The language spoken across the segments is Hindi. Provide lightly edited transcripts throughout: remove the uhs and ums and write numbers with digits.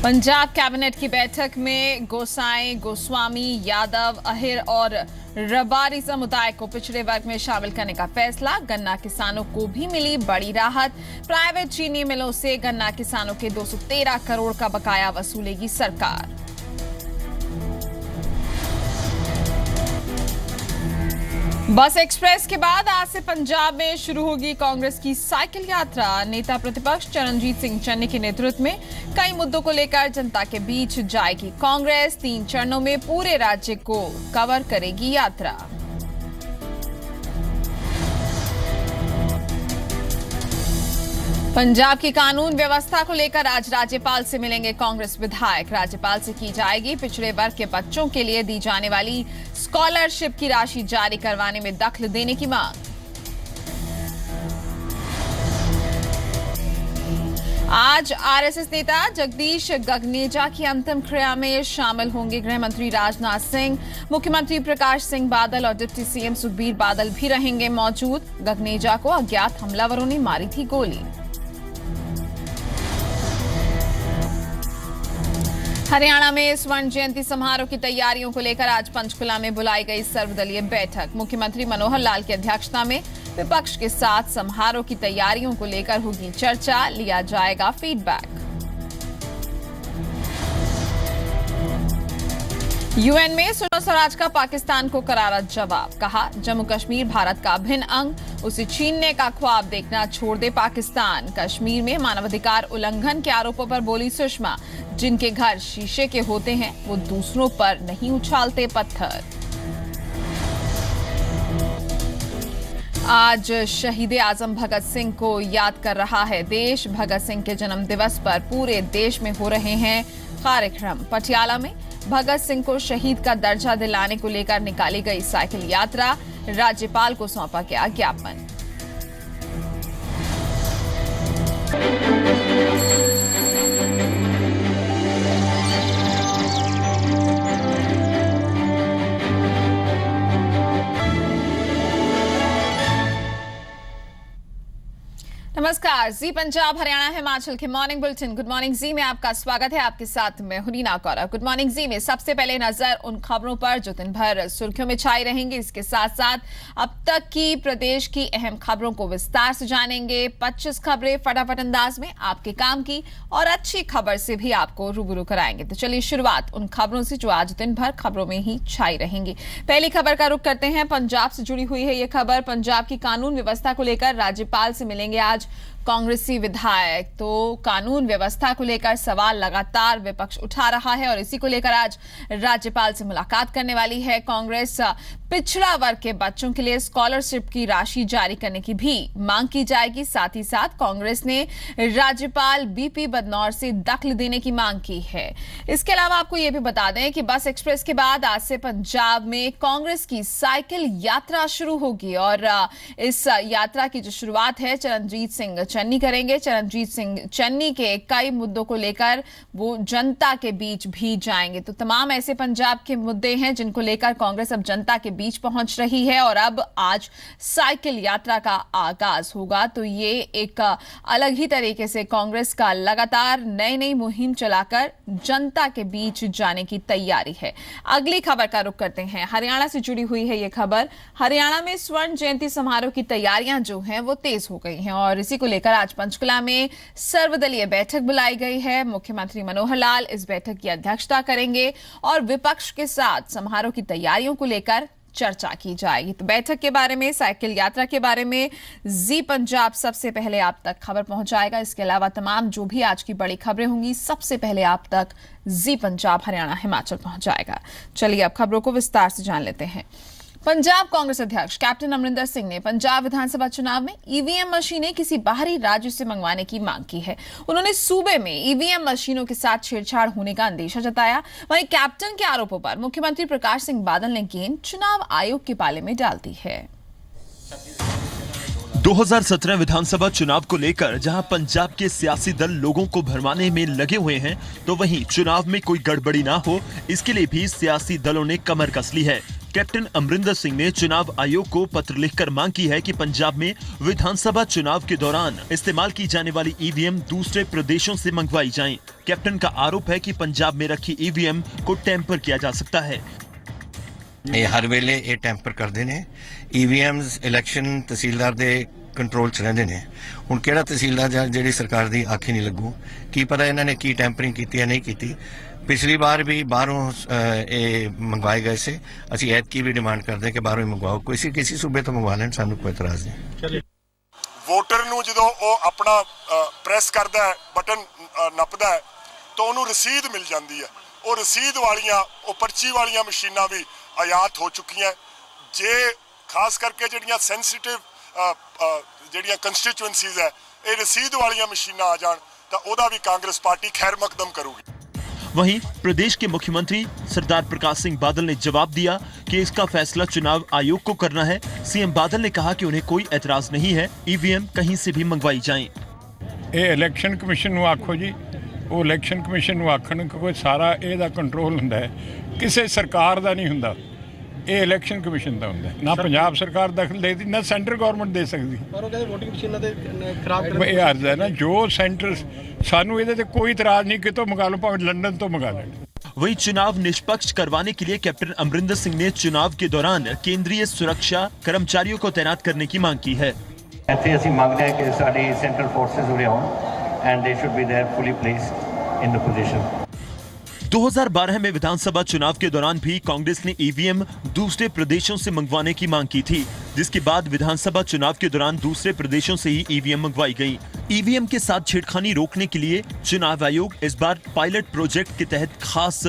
पंजाब कैबिनेट की बैठक में गोसाई, गोस्वामी, यादव, अहिर और रबारी समुदाय को पिछड़े वर्ग में शामिल करने का फैसला। गन्ना किसानों को भी मिली बड़ी राहत। प्राइवेट चीनी मिलों से गन्ना किसानों के 213 करोड़ का बकाया वसूलेगी सरकार। बस एक्सप्रेस के बाद आज से पंजाब में शुरू होगी कांग्रेस की साइकिल यात्रा। नेता प्रतिपक्ष चरणजीत सिंह चन्नी के नेतृत्व में कई मुद्दों को लेकर जनता के बीच जाएगी कांग्रेस। 3 चरणों में पूरे राज्य को कवर करेगी यात्रा। पंजाब की कानून व्यवस्था को लेकर आज राज्यपाल से मिलेंगे कांग्रेस विधायक। राज्यपाल से की जाएगी पिछड़े वर्ग के बच्चों के लिए दी जाने वाली स्कॉलरशिप की राशि जारी करवाने में दखल देने की मांग। आज आरएसएस नेता जगदीश गगनेजा की अंतिम क्रिया में शामिल होंगे गृह मंत्री राजनाथ सिंह। मुख्यमंत्री प्रकाश सिंह बादल और डिप्टी सीएम सुखबीर बादल भी रहेंगे मौजूद। गगनेजा को अज्ञात हमलावरों ने मारी थी गोली। हरियाणा में स्वर्ण जयंती समारोह की तैयारियों को लेकर आज पंचकुला में बुलाई गई सर्वदलीय बैठक। मुख्यमंत्री मनोहर लाल की अध्यक्षता में विपक्ष के साथ समारोह की तैयारियों को लेकर होगी चर्चा, लिया जाएगा फीडबैक। यूएन में सुषमा स्वराज का पाकिस्तान को करारा जवाब। कहा, जम्मू कश्मीर भारत का अभिन्न अंग, उसे छीनने का ख्वाब देखना छोड़ दे पाकिस्तान। कश्मीर में मानवाधिकार उल्लंघन के आरोपों पर बोली सुषमा, जिनके घर शीशे के होते हैं वो दूसरों पर नहीं उछालते पत्थर। आज शहीद आजम भगत सिंह को याद कर रहा है देश। भगत सिंह के जन्म दिवस पर पूरे देश में हो रहे हैं कार्यक्रम। पटियाला में भगत सिंह को शहीद का दर्जा दिलाने को लेकर निकाली गई साइकिल यात्रा। राज्यपाल को सौंपा गया ज्ञापन। नमस्कार, जी पंजाब हरियाणा हिमाचल के मॉर्निंग बुलेटिन गुड मॉर्निंग जी में आपका स्वागत है। आपके साथ मैं हुनीना कौरा। गुड मॉर्निंग जी में सबसे पहले नजर उन खबरों पर जो दिन भर सुर्खियों में छाई रहेंगी। इसके साथ साथ अब तक की प्रदेश की अहम खबरों को विस्तार से जानेंगे। 25 खबरें फटाफट अंदाज में आपके काम की और अच्छी खबर से भी आपको रूबरू कराएंगे। तो चलिए शुरुआत उन खबरों से जो आज दिन भर खबरों में ही छाई रहेंगी। पहली खबर का रुख करते हैं। पंजाब से जुड़ी हुई है ये खबर। पंजाब की कानून व्यवस्था को लेकर राज्यपाल से मिलेंगे आज कांग्रेसी विधायक। तो कानून व्यवस्था को लेकर सवाल लगातार विपक्ष उठा रहा है और इसी को लेकर आज राज्यपाल से मुलाकात करने वाली है कांग्रेस। पिछड़ा वर्ग के बच्चों के लिए स्कॉलरशिप की राशि जारी करने की भी मांग की जाएगी। साथ ही साथ कांग्रेस ने राज्यपाल बीपी बदनौर से दखल देने की मांग की है। इसके अलावा आपको यह भी बता दें कि बस एक्सप्रेस के बाद आज से पंजाब में कांग्रेस की साइकिल यात्रा शुरू होगी और इस यात्रा की जो शुरुआत है चरणजीत सिंह चन्नी करेंगे। चरणजीत सिंह चन्नी के कई मुद्दों को लेकर वो जनता के बीच भी जाएंगे। तो तमाम ऐसे पंजाब के मुद्दे हैं जिनको लेकर कांग्रेस अब जनता के बीच पहुंच रही है और अब आज साइकिल यात्रा का आगाज होगा। तो ये एक अलग ही तरीके से कांग्रेस का लगातार नई नई मुहिम चलाकर जनता के बीच जाने की तैयारी है। अगली खबर का रुख करते हैं। हरियाणा से जुड़ी हुई है ये खबर। हरियाणा में स्वर्ण जयंती समारोह की तैयारियां जो हैं वो तेज हो गई हैं और इसी को लेकर आज पंचकुला में सर्वदलीय बैठक बुलाई गई है। मुख्यमंत्री मनोहर लाल इस बैठक की अध्यक्षता करेंगे और विपक्ष के साथ समारोह की तैयारियों को लेकर चर्चा की जाएगी। तो बैठक के बारे में, साइकिल यात्रा के बारे में जी पंजाब सबसे पहले आप तक खबर पहुंचाएगा। इसके अलावा तमाम जो भी आज की बड़ी खबरें होंगी सबसे पहले आप तक जी पंजाब हरियाणा हिमाचल पहुंचाएगा। चलिए अब खबरों को विस्तार से जान लेते हैं। पंजाब कांग्रेस अध्यक्ष कैप्टन अमरिंदर सिंह ने पंजाब विधानसभा चुनाव में ईवीएम मशीनें किसी बाहरी राज्य से मंगवाने की मांग की है। उन्होंने सूबे में ईवीएम मशीनों के साथ छेड़छाड़ होने का अंदेशा जताया। वहीं कैप्टन के आरोपों पर मुख्यमंत्री प्रकाश सिंह बादल ने गेंद चुनाव आयोग के पाले में डाल दी है। 2017 विधानसभा चुनाव को लेकर जहां पंजाब के सियासी दल लोगों को भरमाने में लगे हुए हैं, तो वहीं चुनाव में कोई गड़बड़ी ना हो इसके लिए भी सियासी दलों ने कमर कस ली है। कैप्टन अमरिंदर सिंह ने चुनाव आयोग को पत्र लिखकर मांग की है कि पंजाब में विधानसभा चुनाव के दौरान इस्तेमाल की जाने वाली ईवीएम दूसरे प्रदेशों से मंगवाई जाएं। कैप्टन का आरोप है कि पंजाब में रखी ईवीएम को टैंपर किया जा सकता है। ये हर वेले ये टैंपर करते हैं। EVMs election tehsildar they control च रहिंदे ने। हुण किहड़ा तहसीलदार जां जिहड़ी सरकार दी आखी नहीं लगू की पता इन्हां ने की टैंपरिंग की या नहीं की। पिछली बार भी बाहरों ये मंगवाए गए से असीं ऐतकी भी डिमांड करते हैं कि बाहरों ही मंगवाओ, किसी सूबे तो मंगवा लैण, सानूं कोई इतराज़ नहीं। वोटर नूं जदों ओह अपना प्रेस करदा है, बटन नपदा है तो उहनूं रसीद मिल जाती है। ਉਹ रसीद वालियां ਉਹ पर्ची वालियां मशीनां भी आयात हो चुकी हैं। जे खास करके जिहड़ियां सेंसिटिव जिहड़ियां कंस्टिट्यूएंसीज है ये रसीद वालियां मशीनां आ जाण तां ओहदा भी कांग्रेस पार्टी खैर मकदम करूगी। वहीं प्रदेश के मुख्यमंत्री सरदार प्रकाश सिंह बादल ने जवाब दिया कि इसका फैसला चुनाव आयोग को करना है। सीएम बादल ने कहा कि उन्हें कोई एतराज नहीं है, ईवीएम कहीं से भी मंगवाई जाएं। ਇਹ ਇਲੈਕਸ਼ਨ ਕਮਿਸ਼ਨ ਨੂੰ ਆਖੋ ਜੀ, ਉਹ ਇਲੈਕਸ਼ਨ ਕਮਿਸ਼ਨ ਨੂੰ ਆਖਣ ਕਿ ਕੋਈ ਸਾਰਾ ਇਹਦਾ ਕੰਟਰੋਲ ਹੁੰਦਾ ਹੈ, ਕਿਸੇ ਸਰਕਾਰ ਦਾ ਨਹੀਂ ਹੁੰਦਾ, ਇਹ ਇਲੈਕਸ਼ਨ ਕਮਿਸ਼ਨ ਦਾ ਹੁੰਦਾ। ਨਾ ਪੰਜਾਬ ਸਰਕਾਰ ਦਖਲ ਦੇਦੀ, ਨਾ ਸੈਂਟਰ ਗਵਰਨਮੈਂਟ ਦੇ ਸਕਦੀ। ਪਰ ਉਹ ਕਹਿੰਦੇ VOTING ਮਸ਼ੀਨਾਂ ਦੇ ਖਰਾਬ ਕਰਨ ਇਹ ਅਰਜ਼ ਹੈ ਨਾ, ਜੋ ਸੈਂਟਰ ਸਾਨੂੰ ਇਹਦੇ ਤੇ ਕੋਈ ਇਤਰਾਜ਼ ਨਹੀਂ, ਕਿਤੋਂ ਮੰਗਾ ਲਓ, ਭਾਵੇਂ ਲੰਡਨ ਤੋਂ ਮੰਗਾ ਲੈਣ। वहीं चुनाव निष्पक्ष करवाने के लिए कैप्टन अमरिंदर सिंह ने चुनाव के दौरान केंद्रीय सुरक्षा कर्मचारियों को तैनात करने की मांग की है। ਇੱਥੇ ਅਸੀਂ ਮੰਗਦੇ ਹਾਂ ਕਿ ਸਾਡੀ ਸੈਂਟਰਲ ਫੋਰਸਸ ਉਰੇ ਆਉਣ and they should be there fully placed in the position. 2012 में विधानसभा चुनाव के दौरान भी कांग्रेस ने ईवीएम दूसरे प्रदेशों से मंगवाने की मांग की थी, जिसके बाद विधानसभा चुनाव के दौरान दूसरे प्रदेशों से ही ईवीएम मंगवाई गई। ईवीएम के साथ छेड़खानी रोकने के लिए चुनाव आयोग इस बार पायलट प्रोजेक्ट के तहत खास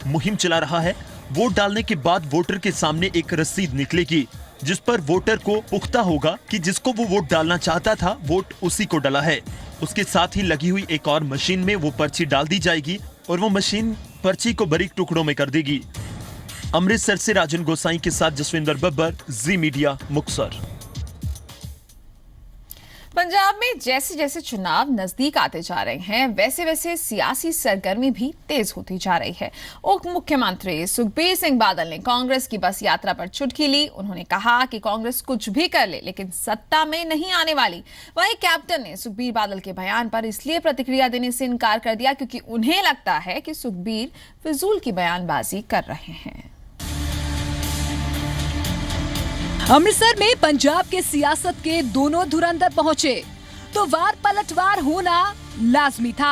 मुहिम चला रहा है। वोट डालने के बाद वोटर के सामने एक रसीद निकलेगी जिस पर वोटर को पुख्ता होगा कि जिसको वो वोट डालना चाहता था वोट उसी को डाला है। उसके साथ ही लगी हुई एक और मशीन में वो पर्ची डाल दी जाएगी और वो मशीन पर्ची को बारीक टुकड़ों में कर देगी। अमृतसर से राजन गोसाई के साथ जसविंदर बब्बर, जी मीडिया, मुक्तसर। पंजाब में जैसे जैसे चुनाव नजदीक आते जा रहे हैं वैसे वैसे सियासी सरगर्मी भी तेज होती जा रही है। उप मुख्यमंत्री सुखबीर सिंह बादल ने कांग्रेस की बस यात्रा पर चुटकी ली। उन्होंने कहा कि कांग्रेस कुछ भी कर ले लेकिन सत्ता में नहीं आने वाली। वहीं कैप्टन ने सुखबीर बादल के बयान पर इसलिए प्रतिक्रिया देने से इनकार कर दिया क्योंकि उन्हें लगता है कि सुखबीर फिजूल की बयानबाजी कर रहे हैं। अमृतसर में पंजाब के सियासत के दोनों धुरंधर पहुंचे तो वार पलटवार होना लाजमी था।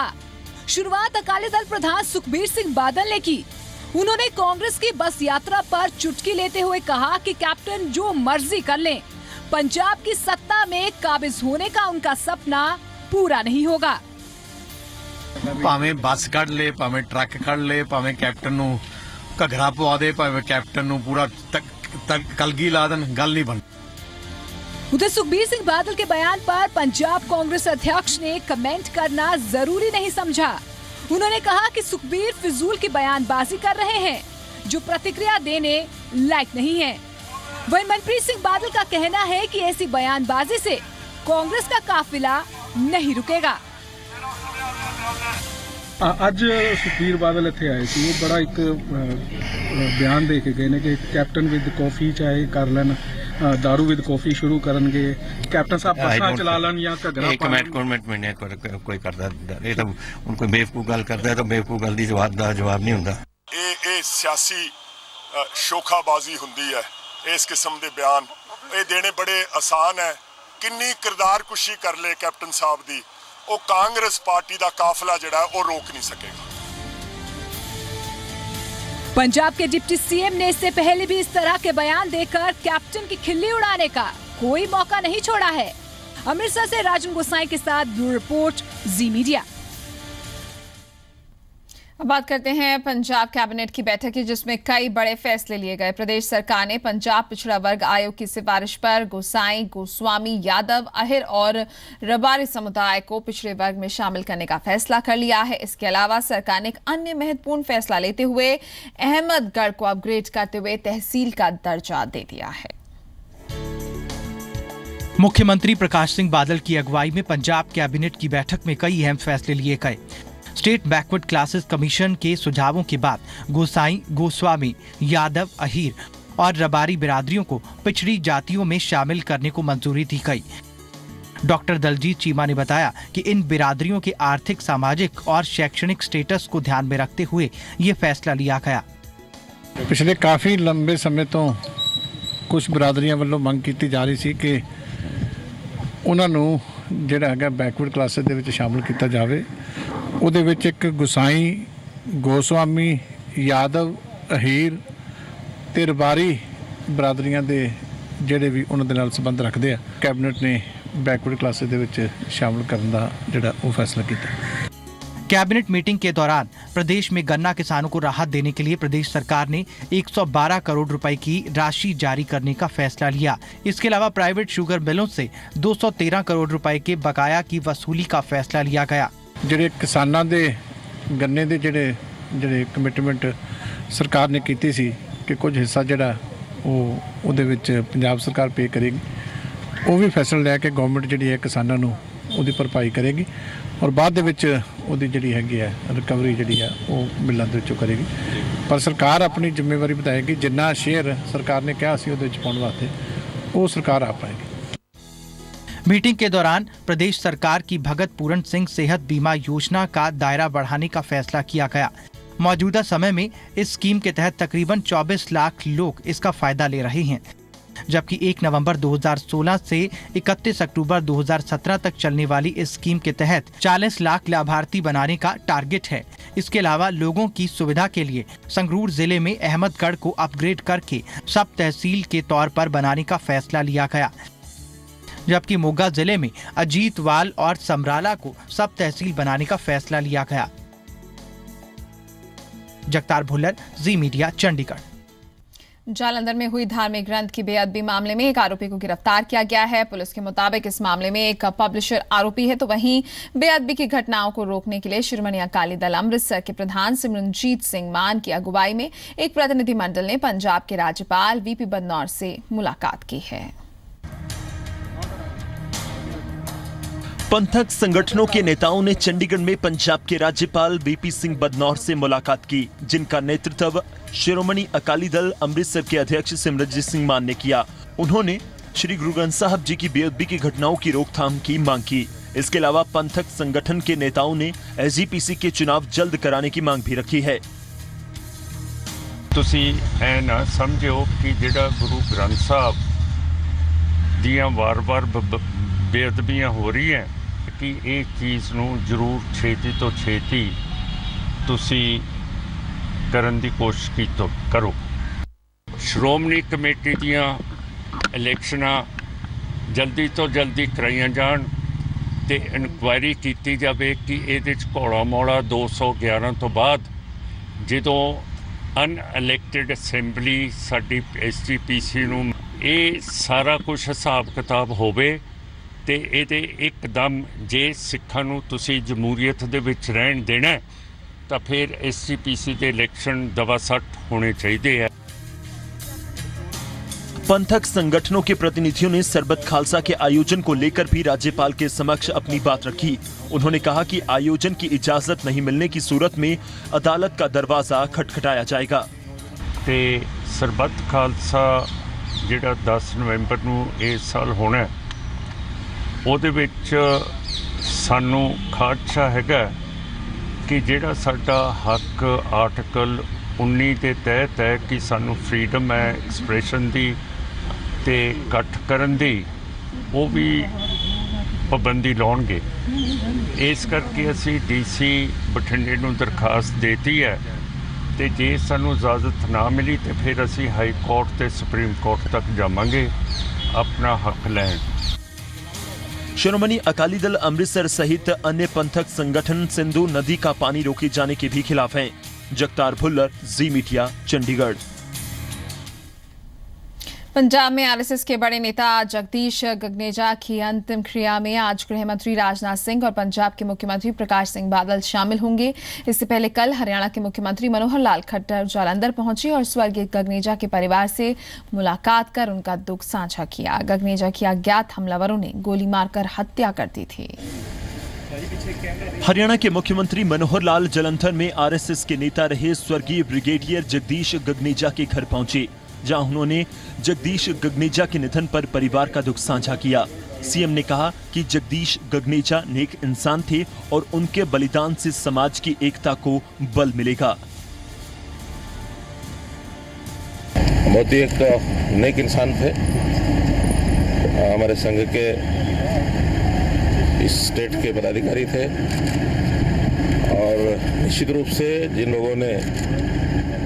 शुरुआत अकाली दल प्रधान सुखबीर सिंह बादल ने की। उन्होंने कांग्रेस की बस यात्रा पर चुटकी लेते हुए कहा कि कैप्टन जो मर्जी कर लें, पंजाब की सत्ता में काबिज होने का उनका सपना पूरा नहीं होगा। भावें बस कढ़ ले, भावें ट्रक कढ़ ले, भावें कैप्टन नूं घगरा पवा दे, भावें कैप्टन नूं पूरा कलगी ला देन, गल नहीं बन। उधर सुखबीर सिंह बादल के बयान पर पंजाब कांग्रेस अध्यक्ष ने कमेंट करना जरूरी नहीं समझा। उन्होंने कहा कि सुखबीर फिजूल की बयानबाजी कर रहे हैं जो प्रतिक्रिया देने लायक नहीं है। वहीं मनप्रीत सिंह बादल का कहना है कि ऐसी बयानबाजी से कांग्रेस का काफिला नहीं रुकेगा। ਅੱਜ ਸੁਖਬੀਰ ਬਾਦਲ ਇੱਥੇ ਆਏ ਸੀ, ਉਹ ਬੜਾ ਇੱਕ ਬਿਆਨ ਦੇ ਕੇ ਗਏ ਨੇ ਕਿ ਕੈਪਟਨ ਵਿਦ ਕਾਫੀ ਚਾਹੇ ਕਰ ਲੈਣ, दारू विद कॉफी शुरू करनगे, कैप्टन साहब बसा चला लेन या घगरा कमेंट मैंने कोई करदा ये तो उनको बेवकूफ गल करदा है तो बेवकूफ गल दी जवाब नहीं हुंदा। ये सियासी शोखाबाजी हुंदी है। इस किस्म के बयान ये देने बड़े आसान है। किन्नी किरदार कुशी कर ले कैप्टन साहब दी, वो कांग्रेस पार्टी का काफिला जिहड़ा है वो रोक नहीं सकेगा। पंजाब के डिप्टी सीएम ने इससे पहले भी इस तरह के बयान देकर कैप्टन की खिल्ली उड़ाने का कोई मौका नहीं छोड़ा है। अमृतसर से राजन गोसाई के साथ ब्यूरो रिपोर्ट, जी मीडिया। अब बात करते हैं पंजाब कैबिनेट की बैठक की जिसमें कई बड़े फैसले लिए गए। प्रदेश सरकार ने पंजाब पिछड़ा वर्ग आयोग की सिफारिश पर गोसाई, गोस्वामी, यादव, अहिर और रबारी समुदाय को पिछड़े वर्ग में शामिल करने का फैसला कर लिया है। इसके अलावा सरकार ने एक अन्य महत्वपूर्ण फैसला लेते हुए अहमदगढ़ को अपग्रेड करते हुए तहसील का दर्जा दे दिया है। मुख्यमंत्री प्रकाश सिंह बादल की अगुवाई में पंजाब कैबिनेट की बैठक में कई अहम फैसले लिए गए। स्टेट बैकवर्ड क्लासेस कमीशन के सुझावों के बाद गोसाई, गोस्वामी, यादव, अहीर और रबारी बिरादरियों को पिछड़ी जातियों में शामिल करने को मंजूरी दी गई। डॉक्टर दलजीत चीमा ने बताया कि इन बिरादरियों के आर्थिक, सामाजिक और शैक्षणिक स्टेटस को ध्यान में रखते हुए ये फैसला लिया गया। पिछले काफ़ी लंबे समय तो कुछ ਬਿਰਾਦਰੀਆਂ ਵੱਲੋਂ ਮੰਗ ਕੀਤੀ ਜਾ ਰਹੀ ਸੀ ਕਿ ਉਹਨਾਂ ਨੂੰ ਜਿਹੜਾ ਹੈਗਾ ਬੈਕਵਰਡ ਕਲਾਸਿਸ ਦੇ ਵਿੱਚ ਸ਼ਾਮਲ ਕੀਤਾ ਜਾਵੇ। ਉਹਦੇ ਵਿੱਚ ਇੱਕ ਗੁਸਾਈ, ਗੋਸਵਾਮੀ, ਯਾਦਵ, ਅਹੀਰ ਤੇ ਰਬਾਰੀ ਬਰਾਦਰੀਆਂ ਦੇ ਜਿਹੜੇ ਵੀ ਉਹਨਾਂ ਦੇ ਨਾਲ ਸੰਬੰਧ ਰੱਖਦੇ ਆ, ਕੈਬਨਿਟ ਨੇ बैकवर्ड क्लासेस ਦੇ ਵਿੱਚ शामिल करने का ਜਿਹੜਾ ਉਹ फैसला किया। कैबिनेट मीटिंग के दौरान प्रदेश में गन्ना किसानों को राहत देने के लिए प्रदेश सरकार ने 112 करोड़ रुपए की राशि जारी करने का फैसला लिया। इसके अलावा प्राइवेट शुगर मिलों से 213 करोड़ रुपए के बकाया की वसूली का फैसला लिया गया। ਜਿਹੜੇ ਕਿਸਾਨਾਂ ਦੇ ਗੰਨੇ ਦੇ ਜਿਹੜੇ ਕਮਿਟਮੈਂਟ ਸਰਕਾਰ ਨੇ ਕੀਤੀ ਸੀ ਕਿ ਕੁਝ ਹਿੱਸਾ ਜਿਹੜਾ ਉਹ ਉਹਦੇ ਵਿੱਚ ਪੰਜਾਬ ਸਰਕਾਰ ਪੇ ਕਰੇਗੀ, ਉਹ ਵੀ ਫੈਸਲਾ ਲਿਆ ਕਿ ਗਵਰਨਮੈਂਟ ਜਿਹੜੀ ਹੈ ਕਿਸਾਨਾਂ ਨੂੰ ਉਹਦੀ ਭਰਪਾਈ ਕਰੇਗੀ ਔਰ ਬਾਅਦ ਦੇ ਵਿੱਚ ਉਹਦੀ ਜਿਹੜੀ ਹੈਗੀ ਹੈ ਰਿਕਵਰੀ ਜਿਹੜੀ ਹੈ ਉਹ ਮਿਲਾਂ ਦੇ ਵਿੱਚੋਂ ਕਰੇਗੀ। ਪਰ ਸਰਕਾਰ ਆਪਣੀ ਜ਼ਿੰਮੇਵਾਰੀ ਵਧਾਏਗੀ, ਜਿੰਨਾ ਸ਼ੇਅਰ ਸਰਕਾਰ ਨੇ ਕਿਹਾ ਸੀ ਉਹਦੇ ਵਿੱਚ ਪਾਉਣ ਵਾਸਤੇ ਉਹ ਸਰਕਾਰ ਆ ਪਾਏਗੀ। मीटिंग के दौरान प्रदेश सरकार की भगत पूरन सिंह सेहत बीमा योजना का दायरा बढ़ाने का फैसला किया गया। मौजूदा समय में इस स्कीम के तहत तकरीबन 24 लाख लोग इसका फायदा ले रहे हैं, जबकि 1 नवंबर 2016 से 31 अक्टूबर 2017 तक चलने वाली इस स्कीम के तहत 40 लाख लाभार्थी बनाने का टारगेट है। इसके अलावा लोगों की सुविधा के लिए संगरूर जिले में अहमदगढ़ को अपग्रेड करके सब तहसील के तौर पर बनाने का फैसला लिया गया, जबकि मोगा जिले में अजीतवाल और समराला को सब तहसील बनाने का फैसला लिया गया। जगतार भुल्लर, जी मीडिया, चंडीगढ़। जालंधर में हुई धार्मिक ग्रंथ की बेअदबी मामले में एक आरोपी को गिरफ्तार किया गया है। पुलिस के मुताबिक इस मामले में एक पब्लिशर आरोपी है, तो वहीं बेअदबी की घटनाओं को रोकने के लिए शिरोमणि अकाली दल अमृतसर के प्रधान सिमरनजीत सिंह मान की अगुवाई में एक प्रतिनिधिमंडल ने पंजाब के राज्यपाल वीपी बदनौर से मुलाकात की है। पंथक संगठनों के नेताओं ने चंडीगढ़ में पंजाब के राज्यपाल वीपी सिंह बदनौर से मुलाकात की, जिनका नेतृत्व शिरोमणि अकाली दल अमृतसर के अध्यक्ष सिमरनजीत सिंह मान ने किया। उन्होंने श्री गुरु ग्रंथ साहब जी की बेअदबी की घटनाओं की रोकथाम की मांग की। इसके अलावा पंथक संगठन के नेताओं ने एसजीपीसी के चुनाव जल्द कराने की मांग भी रखी है। तुसी ऐ ना समझो कि जेड़ा गुरु ग्रंथ साहब दियां वार-वार बेअदबियां हो रही हैं कि एक चीज़ नूं जरूर छेती तो छेती तुसी करन दी कोशिश करो। श्रोमणी कमेटी दियां इलैक्शनां जल्दी तो जल्दी कराइयां जाण ते इनक्वायरी कीती जावे कि इहदे च घोड़ा मौड़ा 211 तो बाद जदों अनइलैक्टेड असैंबली साडी एसजीपीसी नूं ਇਹ ਸਾਰਾ ਕੁਝ ਹਿਸਾਬ ਕਿਤਾਬ ਹੋਵੇ ਤੇ ਇਹਦੇ ਇੱਕਦਮ ਜੇ ਸਿੱਖਾਂ ਨੂੰ ਤੁਸੀਂ ਜਮਹੂਰੀਅਤ ਦੇ ਵਿੱਚ ਰਹਿਣ ਦੇਣਾ ਤਾਂ ਫਿਰ ਐਸਜੀਪੀਸੀ ਦੇ ਇਲੈਕਸ਼ਨ ਦਵਾਸੱਟ ਹੋਣੇ ਚਾਹੀਦੇ ਹੈ। पंथक संगठनों के प्रतिनिधियों ने सरबत खालसा के आयोजन को लेकर भी राज्यपाल के समक्ष अपनी बात रखी। उन्होंने कहा कि आयोजन की इजाजत नहीं मिलने की सूरत में अदालत का दरवाजा खटखटाया जाएगा। ਤੇ ਸਰਬਤ ਖਾਲਸਾ ਜਿਹੜਾ 10 ਨਵੰਬਰ ਨੂੰ ਇਸ ਸਾਲ ਹੋਣਾ ਉਹਦੇ ਵਿੱਚ ਸਾਨੂੰ ਖਾਦਸ਼ਾ ਹੈਗਾ ਕਿ ਜਿਹੜਾ ਸਾਡਾ ਹੱਕ ਆਰਟੀਕਲ 19 ਦੇ ਤਹਿਤ ਹੈ ਕਿ ਸਾਨੂੰ ਫਰੀडम ਹੈ ਐਕਸਪ੍ਰੈਸ਼ਨ ਦੀ ਤੇ ਇਕੱਠ ਕਰਨ ਦੀ, ਉਹ ਵੀ ਪਾਬੰਦੀ ਲਾਉਣਗੇ। ਇਸ ਕਰਕੇ ਅਸੀਂ ਡੀਸੀ ਬਠਿੰਡੇ ਨੂੰ ਦਰਖਾਸਤ ਦੇਤੀ ਹੈ ਤੇ ਜੇ ਸਾਨੂੰ ਇਜਾਜ਼ਤ ਨਾ ਮਿਲੀ ਤੇ ਫਿਰ ਅਸੀਂ ਹਾਈ ਕੋਰਟ ਤੇ ਸੁਪਰੀਮ ਕੋਰਟ तक ਜਾਵਾਂਗੇ अपना हक लें। शिरोमणि अकाली दल अमृतसर सहित अन्य पंथक संगठन सिंधु नदी का पानी रोके जाने के भी खिलाफ हैं। जगतार भुल्लर, जी मीडिया, चंडीगढ़। पंजाब में आरएसएस के बड़े नेता जगदीश गगनेजा की अंतिम क्रिया में आज गृह मंत्री राजनाथ सिंह और पंजाब के मुख्यमंत्री प्रकाश सिंह बादल शामिल होंगे। इससे पहले कल हरियाणा के मुख्यमंत्री मनोहर लाल खट्टर जालंधर पहुंचे और स्वर्गीय गगनेजा के परिवार से मुलाकात कर उनका दुख साझा किया। गगनेजा की अज्ञात हमलावरों ने गोली मारकर हत्या कर दी थी। हरियाणा के मुख्यमंत्री मनोहर लाल जालंधर में आरएसएस के नेता रहे स्वर्गीय ब्रिगेडियर जगदीश गगनेजा के घर पहुंचे। जहां उन्होंने जगदीश गगनेजा के निधन पर परिवार का दुख साझा किया। सीएम ने कहा कि जगदीश गगनेजा नेक इंसान थे और उनके बलिदान से समाज की एकता को बल मिलेगा। बहुत ही एक नेक इंसान थे, हमारे संघ के इस स्टेट के पदाधिकारी थे और निश्चित रूप से जिन लोगों ने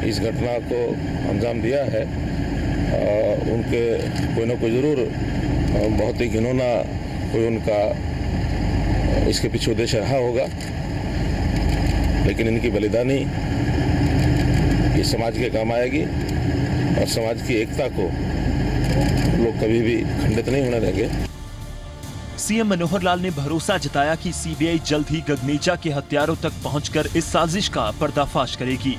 इस घटना को अंजाम दिया है उनके कोई ना कोई ज़रूर बहुत ही घिनौना कोई उनका इसके पीछे उद्देश्य रहा होगा, लेकिन इनकी बलिदानी ये समाज के काम आएगी और समाज की एकता को लोग कभी भी खंडित नहीं होने देंगे। सीएम मनोहर लाल ने भरोसा जताया कि सीबीआई जल्द ही गगनेजा के हत्यारों तक पहुंचकर इस साजिश का पर्दाफाश करेगी।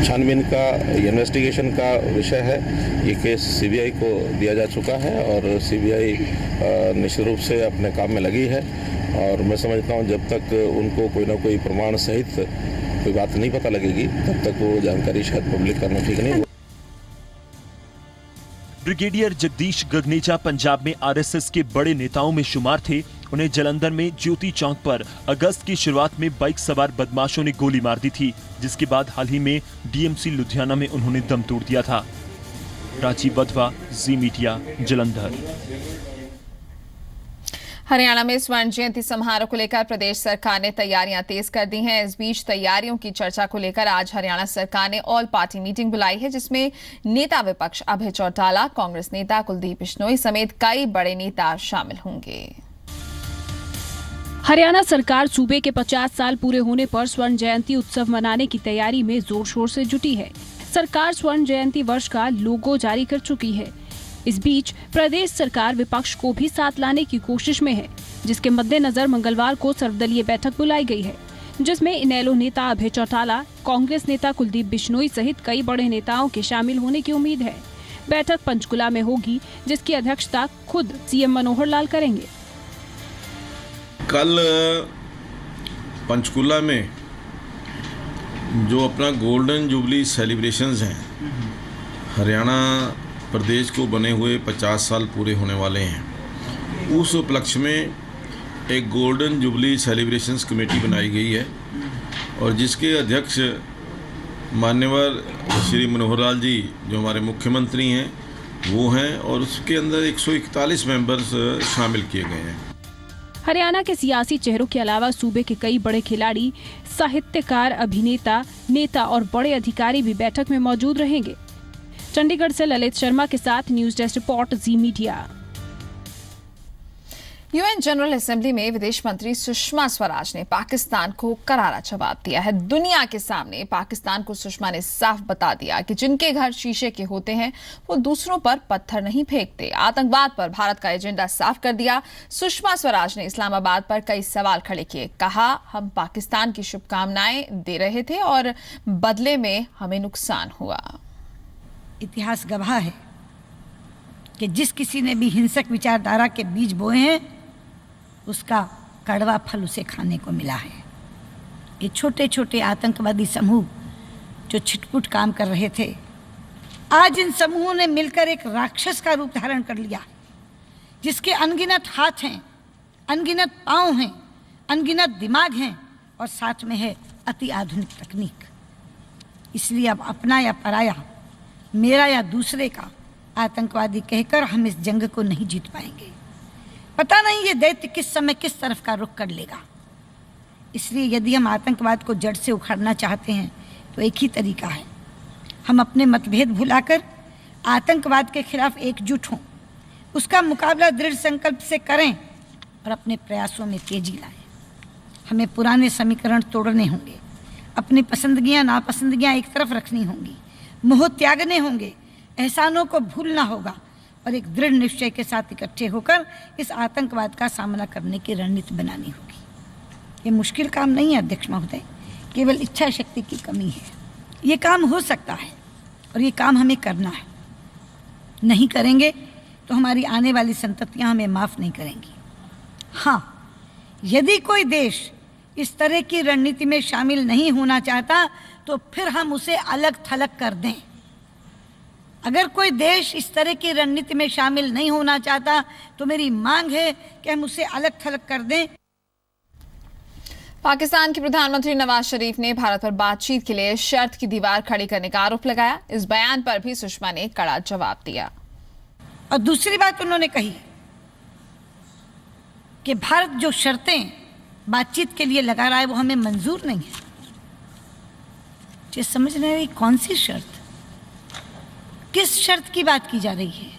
छानबीन का इन्वेस्टिगेशन का विषय है, ये केस सीबीआई को दिया जा चुका है और सीबीआई निश्चित रूप से अपने काम में लगी है और मैं समझता हूँ जब तक उनको कोई ना कोई प्रमाण सहित कोई बात नहीं पता लगेगी तब तक वो जानकारी शायद पब्लिक करना ठीक नहीं। ब्रिगेडियर जगदीश गगनेजा पंजाब में आरएसएस के बड़े नेताओं में शुमार थे। उन्हें जालंधर में ज्योति चौक पर अगस्त की शुरुआत में बाइक सवार बदमाशों ने गोली मार दी थी, जिसके बाद हाल ही में डीएमसी लुधियाना में उन्होंने दम तोड़ दिया था। राजीव वधवा, जी मीडिया, जालंधर। हरियाणा में स्वर्ण जयंती समारोह को लेकर प्रदेश सरकार ने तैयारियां तेज कर दी हैं। इस बीच तैयारियों की चर्चा को लेकर आज हरियाणा सरकार ने ऑल पार्टी मीटिंग बुलाई है, जिसमें नेता विपक्ष अभय चौटाला, कांग्रेस नेता कुलदीप बिश्नोई समेत कई बड़े नेता शामिल होंगे। हरियाणा सरकार सूबे के 50 साल पूरे होने पर स्वर्ण जयंती उत्सव मनाने की तैयारी में जोर शोर से जुटी है। सरकार स्वर्ण जयंती वर्ष का लोगो जारी कर चुकी है। इस बीच प्रदेश सरकार विपक्ष को भी साथ लाने की कोशिश में है, जिसके मद्देनजर मंगलवार को सर्वदलीय बैठक बुलाई गई है, जिसमें इनेलो नेता अभय चौटाला, कांग्रेस नेता कुलदीप बिश्नोई सहित कई बड़े नेताओं के शामिल होने की उम्मीद है। बैठक पंचकुला में होगी, जिसकी अध्यक्षता खुद सीएम मनोहर लाल करेंगे। कल पंचकुला में जो अपना गोल्डन जुबली सेलिब्रेशंस हैं, हरियाणा प्रदेश को बने हुए 50 साल पूरे होने वाले हैं, उस उपलक्ष्य में एक गोल्डन जुबली सेलिब्रेशंस कमेटी बनाई गई है और जिसके अध्यक्ष मान्यवर श्री मनोहर लाल जी जो हमारे मुख्यमंत्री हैं वो हैं और उसके अंदर 141 मेंबर्स शामिल किए गए हैं। हरियाणा के सियासी चेहरों के अलावा सूबे के कई बड़े खिलाड़ी, साहित्यकार, अभिनेता, नेता और बड़े अधिकारी भी बैठक में मौजूद रहेंगे। चंडीगढ़ से ललित शर्मा के साथ न्यूज डेस्क रिपोर्ट, जी मीडिया। यूएन जनरल असेंबली में विदेश मंत्री सुषमा स्वराज ने पाकिस्तान को करारा जवाब दिया है। दुनिया के सामने पाकिस्तान को सुषमा ने साफ बता दिया कि जिनके घर शीशे के होते हैं वो दूसरों पर पत्थर नहीं फेंकते। आतंकवाद पर भारत का एजेंडा साफ कर दिया। सुषमा स्वराज ने इस्लामाबाद पर कई सवाल खड़े किए। कहा, हम पाकिस्तान की शुभकामनाएं दे रहे थे और बदले में हमें नुकसान हुआ। इतिहास गवाह है कि जिस किसी ने भी हिंसक विचारधारा के बीज बोए हैं उसका कड़वा फल उसे खाने को मिला है। ये छोटे छोटे आतंकवादी समूह जो छिटपुट काम कर रहे थे, आज इन समूहों ने मिलकर एक राक्षस का रूप धारण कर लिया, जिसके अनगिनत हाथ हैं, अनगिनत पांव हैं, अनगिनत दिमाग हैं और साथ में है अति आधुनिक तकनीक। इसलिए अब अपना या पराया, मेरा या दूसरे का आतंकवादी कहकर हम इस जंग को नहीं जीत पाएंगे। पता नहीं ये दैत्य किस समय किस तरफ का रुख कर लेगा। इसलिए यदि हम आतंकवाद को जड़ से उखाड़ना चाहते हैं तो एक ही तरीका है, हम अपने मतभेद भुलाकर आतंकवाद के खिलाफ एकजुट हों, उसका मुकाबला दृढ़ संकल्प से करें और अपने प्रयासों में तेजी लाएं। हमें पुराने समीकरण तोड़ने होंगे, अपनी पसंदगियां नापसंदगियां एक तरफ रखनी होंगी, मोह त्यागने होंगे, एहसानों को भूलना होगा और एक दृढ़ निश्चय के साथ इकट्ठे होकर इस आतंकवाद का सामना करने की रणनीति बनानी होगी। ये मुश्किल काम नहीं है अध्यक्ष महोदय, केवल इच्छा शक्ति की कमी है। ये काम हो सकता है और ये काम हमें करना है। नहीं करेंगे तो हमारी आने वाली संततियां हमें माफ़ नहीं करेंगी। हाँ, यदि कोई देश इस तरह की रणनीति में शामिल नहीं होना चाहता तो फिर हम उसे अलग थलग कर दें, अगर कोई देश इस तरह की रणनीति में शामिल नहीं होना चाहता तो मेरी मांग है कि हम उसे अलग थलग कर दें। पाकिस्तान के प्रधानमंत्री नवाज शरीफ ने भारत पर बातचीत के लिए शर्त की दीवार खड़ी करने का आरोप लगाया। इस बयान पर भी सुषमा ने कड़ा जवाब दिया। और दूसरी बात उन्होंने कही कि भारत जो शर्तें बातचीत के लिए लगा रहा है वो हमें मंजूर नहीं है। ये समझ नहीं रही कौन सी शर्त, किस शर्त की बात की जा रही है।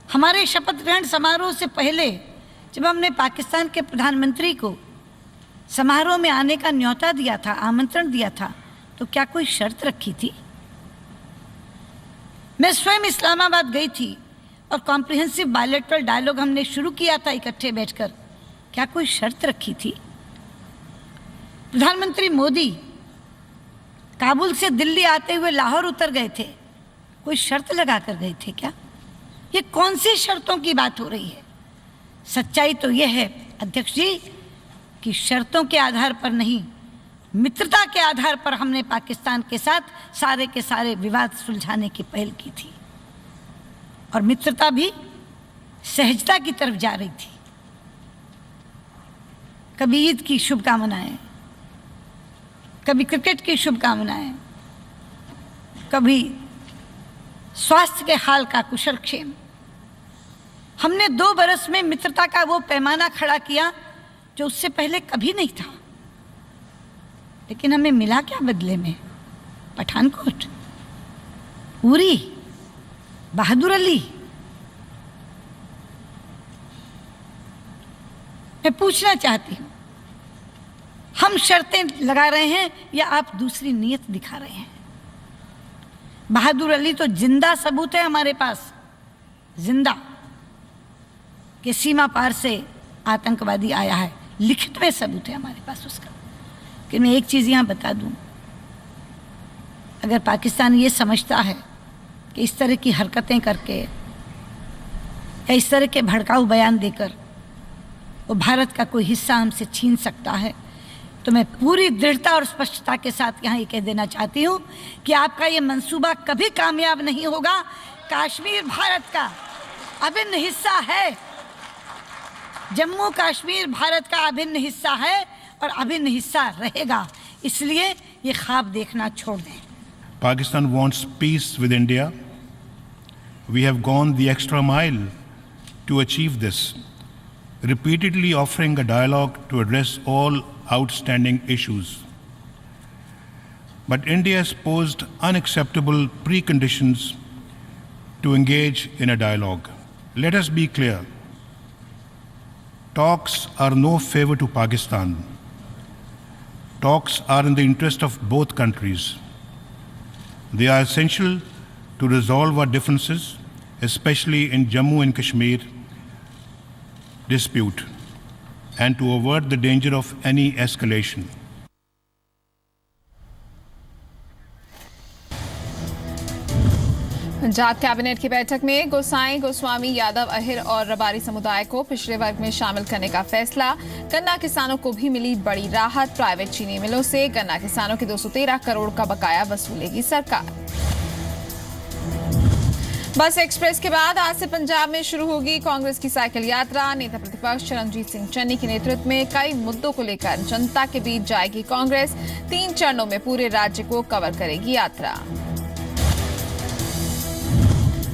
हमारे शपथ ग्रहण समारोह से पहले जब हमने पाकिस्तान के प्रधानमंत्री को समारोह में आने का न्योता दिया था, आमंत्रण दिया था, तो क्या कोई शर्त रखी थी? मैं स्वयं इस्लामाबाद गई थी और कॉम्प्रिहेंसिव बायलैटरल डायलॉग हमने शुरू किया था इकट्ठे बैठकर। क्या कोई शर्त रखी थी? प्रधानमंत्री मोदी काबुल से दिल्ली आते हुए लाहौर उतर गए थे, कोई शर्त लगा कर गए थे क्या? ये कौन सी शर्तों की बात हो रही है? सच्चाई तो यह है अध्यक्ष जी कि शर्तों के आधार पर नहीं, मित्रता के आधार पर हमने पाकिस्तान के साथ सारे के सारे विवाद सुलझाने की पहल की थी और मित्रता भी सहजता की तरफ जा रही थी। कभी ईद की शुभकामनाएं, कभी क्रिकेट की शुभकामनाएं, कभी स्वास्थ्य के हाल का कुशलक्षेम। हमने 2 बरस में मित्रता का वो पैमाना खड़ा किया जो उससे पहले कभी नहीं था। लेकिन हमें मिला क्या बदले में? पठानकोट, उरी, बहादुर अली। मैं पूछना चाहती हूं, हम शर्तें लगा रहे हैं या आप दूसरी नीयत दिखा रहे हैं? बहादुर अली तो जिंदा सबूत है हमारे पास, जिंदा, कि सीमा पार से आतंकवादी आया है, लिखित में सबूत है हमारे पास उसका। कि मैं एक चीज़ यहाँ बता दूँ, अगर पाकिस्तान ये समझता है कि इस तरह की हरकतें करके या इस तरह के भड़काऊ बयान देकर वो भारत का कोई हिस्सा हमसे छीन सकता है, तो मैं पूरी दृढ़ता और स्पष्टता के साथ यहाँ ये कह देना चाहती हूँ कि आपका ये मंसूबा कभी कामयाब नहीं होगा। कश्मीर भारत का अभिन्न हिस्सा है, जम्मू कश्मीर भारत का अभिन्न हिस्सा है और अभिन्न हिस्सा रहेगा। इसलिए ये ख्वाब देखना छोड़ दें। Pakistan wants peace with India. We have gone the extra mile to achieve this, repeatedly offering a dialogue to address all outstanding issues. But India has posed unacceptable preconditions to engage in a dialogue. Let us be clear. Talks are no favor to Pakistan. Talks are in the interest of both countries. They are essential to resolve our differences, especially in Jammu and Kashmir dispute, and to avert the danger of any escalation. Punjab cabinet की बैठक में गोसाई, गोस्वामी, यादव, अहिर और रबारी समुदाय को पिछड़े वर्ग में शामिल करने का फैसला। गन्ना किसानों को भी मिली बड़ी राहत। प्राइवेट चीनी मिलों से गन्ना किसानों के 213 करोड़ का बकाया वसूलेगी सरकार। बस एक्सप्रेस के बाद आज से पंजाब में शुरू होगी कांग्रेस की साइकिल यात्रा। नेता प्रतिपक्ष चरणजीत सिंह चन्नी के नेतृत्व में कई मुद्दों को लेकर जनता के बीच जाएगी कांग्रेस। 3 चरणों में पूरे राज्य को कवर करेगी यात्रा।